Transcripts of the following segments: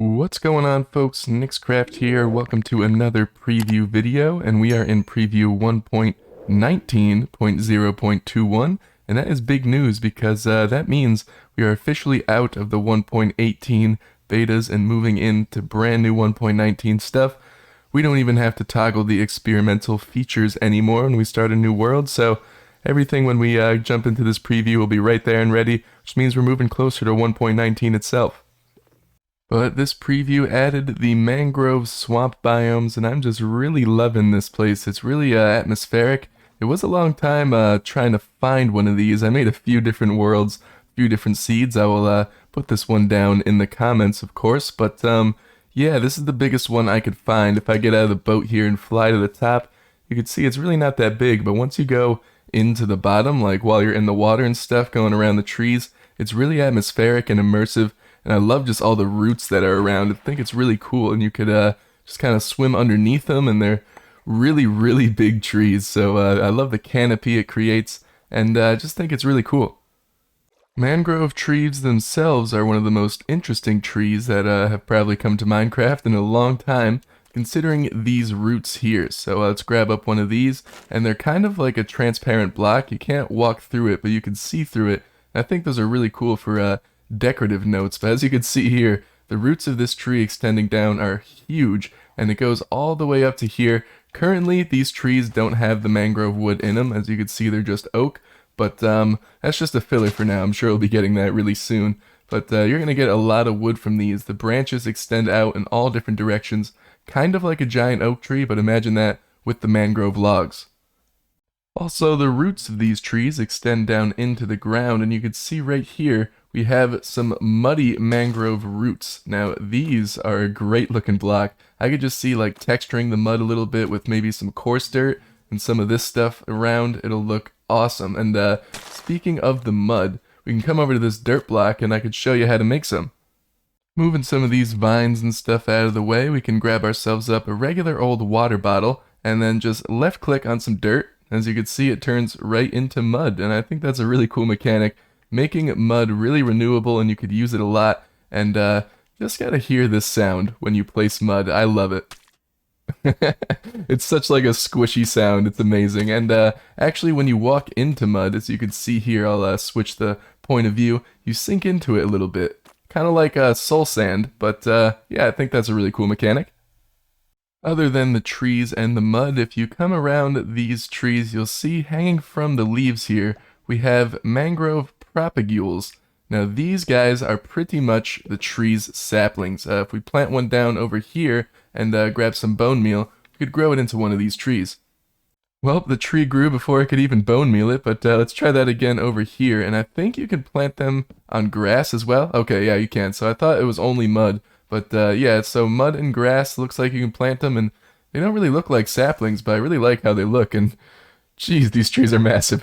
What's going on, folks? Nixcraft here. Welcome to another preview video, and we are in preview 1.19.0.21, and that is big news because that means we are officially out of the 1.18 betas and moving into brand new 1.19 stuff. We don't even have to toggle the experimental features anymore when we start a new world, so everything when we jump into this preview will be right there and ready, which means we're moving closer to 1.19 itself. But this preview added the mangrove swamp biomes, and I'm just really loving this place. It's really atmospheric. It was a long time trying to find one of these. I made a few different worlds, a few different seeds. I will put this one down in the comments, of course. But yeah, this is the biggest one I could find. If I get out of the boat here and fly to the top, you can see it's really not that big. But once you go into the bottom, like while you're in the water and stuff, going around the trees, it's really atmospheric and immersive. And I love just all the roots that are around. I think it's really cool, and you could just kind of swim underneath them, and they're really, really big trees. So I love the canopy it creates, and I just think it's really cool. Mangrove trees themselves are one of the most interesting trees that have probably come to Minecraft in a long time, considering these roots here. So let's grab up one of these, and they're kind of like a transparent block. You can't walk through it, but you can see through it. And I think those are really cool for decorative notes, but as you can see here, the roots of this tree extending down are huge, and it goes all the way up to here. Currently, these trees don't have the mangrove wood in them. As you can see, they're just oak, but that's just a filler for now. I'm sure we'll be getting that really soon, but you're going to get a lot of wood from these. The branches extend out in all different directions, kind of like a giant oak tree, but imagine that with the mangrove logs. Also, the roots of these trees extend down into the ground, and you can see right here we have some muddy mangrove roots. Now, these are a great looking block. I could just see like texturing the mud a little bit with maybe some coarse dirt and some of this stuff around. It'll look awesome. And speaking of the mud, we can come over to this dirt block and I could show you how to make some. Moving some of these vines and stuff out of the way, we can grab ourselves up a regular old water bottle and then just left click on some dirt. As you can see, it turns right into mud, and I think that's a really cool mechanic, making mud really renewable, and you could use it a lot. And just gotta hear this sound when you place mud. I love it. It's such like a squishy sound. It's amazing. And actually, when you walk into mud, as you can see here, I'll switch the point of view. You sink into it a little bit, kind of like soul sand. But yeah, I think that's a really cool mechanic. Other than the trees and the mud, if you come around these trees, you'll see hanging from the leaves here, we have Mangrove Propagules. Now these guys are pretty much the tree's saplings. If we plant one down over here and grab some bone meal, we could grow it into one of these trees. Well, the tree grew before I could even bone meal it, but let's try that again over here, and I think you can plant them on grass as well. Okay, yeah, you can. So I thought it was only mud. But yeah, so mud and grass, looks like you can plant them, and they don't really look like saplings, but I really like how they look, and geez, these trees are massive.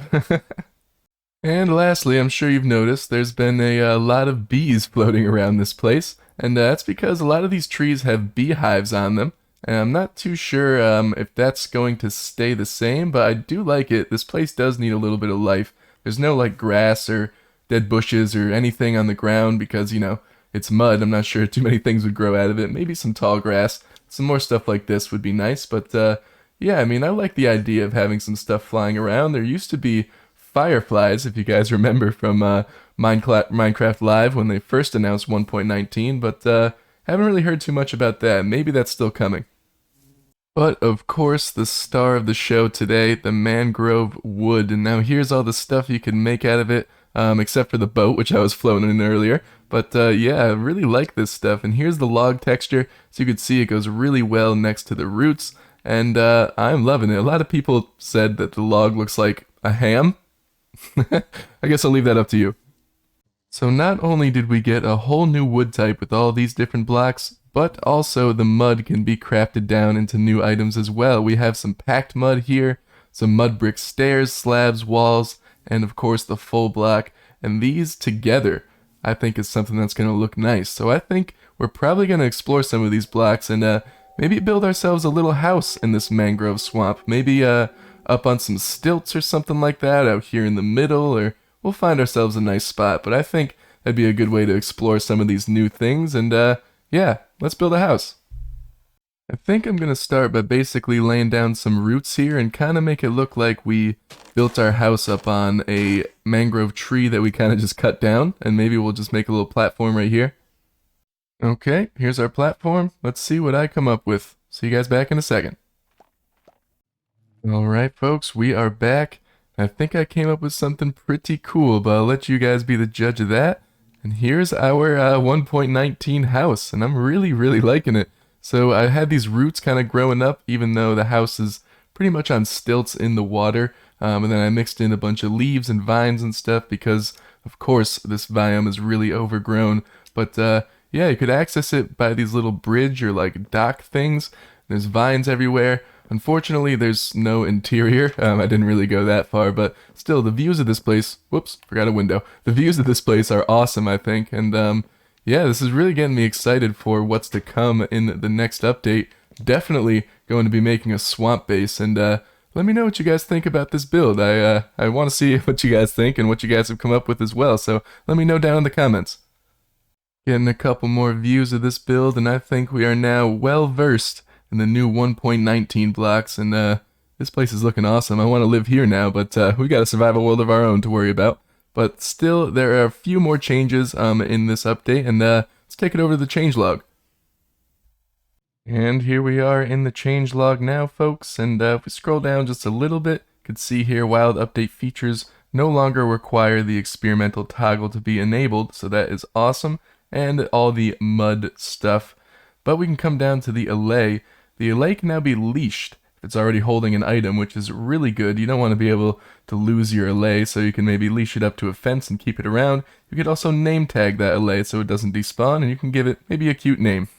And lastly, I'm sure you've noticed, there's been a lot of bees floating around this place, and that's because a lot of these trees have beehives on them, and I'm not too sure if that's going to stay the same, but I do like it. This place does need a little bit of life. There's no like grass or dead bushes or anything on the ground because, you know, it's mud. I'm not sure too many things would grow out of it. Maybe some tall grass. Some more stuff like this would be nice. But yeah, I mean, I like the idea of having some stuff flying around. There used to be fireflies, if you guys remember from Minecraft Live when they first announced 1.19. But haven't really heard too much about that. Maybe that's still coming. But of course, the star of the show today, the Mangrove Wood. And now here's all the stuff you can make out of it. Except for the boat, which I was floating in earlier. But yeah, I really like this stuff. And here's the log texture. So you can see it goes really well next to the roots. And I'm loving it. A lot of people said that the log looks like a ham. I guess I'll leave that up to you. So not only did we get a whole new wood type with all these different blocks, but also the mud can be crafted down into new items as well. We have some packed mud here, some mud brick stairs, slabs, walls, and of course the full block, and these together I think is something that's going to look nice. So I think we're probably going to explore some of these blocks and maybe build ourselves a little house in this mangrove swamp, maybe up on some stilts or something like that out here in the middle, or we'll find ourselves a nice spot. But I think that'd be a good way to explore some of these new things, and yeah, let's build a house. I think I'm gonna start by basically laying down some roots here and kind of make it look like we built our house up on a mangrove tree that we kind of just cut down, and maybe we'll just make a little platform right here. Okay, here's our platform. Let's see what I come up with. See you guys back in a second. Alright folks, we are back. I think I came up with something pretty cool, but I'll let you guys be the judge of that. And here's our 1.19 house, and I'm really liking it. So I had these roots kind of growing up, even though the house is pretty much on stilts in the water. And then I mixed in a bunch of leaves and vines and stuff because, of course, this biome is really overgrown. But yeah, you could access it by these little bridge or like dock things. There's vines everywhere. Unfortunately, there's no interior. I didn't really go that far, but still, the views of this place... Whoops, forgot a window. The views of this place are awesome, I think, and yeah, this is really getting me excited for what's to come in the next update. Definitely going to be making a swamp base, and let me know what you guys think about this build. I want to see what you guys think and what you guys have come up with as well, so let me know down in the comments. Getting a couple more views of this build, and I think we are now well versed in the new 1.19 blocks, and this place is looking awesome. I want to live here now, but we got a survival world of our own to worry about. But still, there are a few more changes in this update, and let's take it over to the changelog. And here we are in the changelog now, folks, and if we scroll down just a little bit, you can see here wild update features no longer require the experimental toggle to be enabled, so that is awesome, and all the mud stuff. But we can come down to the allay. The allay can now be leashed if it's already holding an item, which is really good. You don't want to be able to lose your allay, so you can maybe leash it up to a fence and keep it around. You could also name tag that allay so it doesn't despawn, and you can give it maybe a cute name.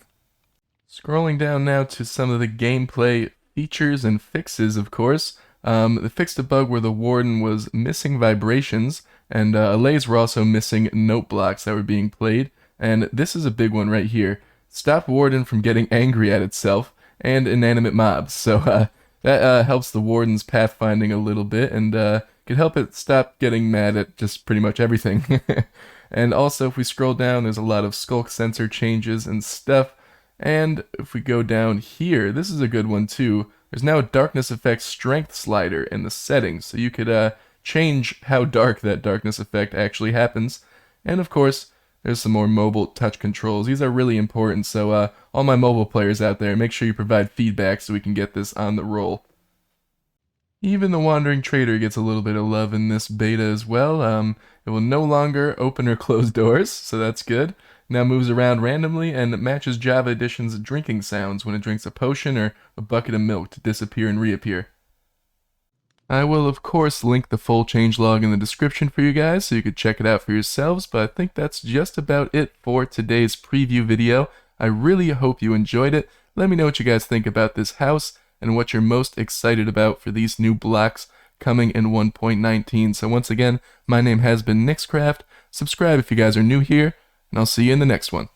Scrolling down now to some of the gameplay features and fixes, of course. They fixed a bug where the warden was missing vibrations, and allays were also missing note blocks that were being played. And this is a big one right here. Stop warden from getting angry at itself and inanimate mobs. So that helps the warden's pathfinding a little bit, and can help it stop getting mad at just pretty much everything. And also, if we scroll down, there's a lot of skulk sensor changes and stuff. And if we go down here, this is a good one too. There's now a darkness effect strength slider in the settings, so you could change how dark that darkness effect actually happens. And of course, there's some more mobile touch controls. These are really important, so all my mobile players out there, make sure you provide feedback so we can get this on the roll. Even the Wandering Trader gets a little bit of love in this beta as well. It will no longer open or close doors, so that's good. Now moves around randomly and matches Java Edition's drinking sounds when it drinks a potion or a bucket of milk to disappear and reappear. I will, of course, link the full changelog in the description for you guys so you could check it out for yourselves, but I think that's just about it for today's preview video. I really hope you enjoyed it. Let me know what you guys think about this house and what you're most excited about for these new blocks coming in 1.19. So once again, my name has been Nixcraft. Subscribe if you guys are new here, and I'll see you in the next one.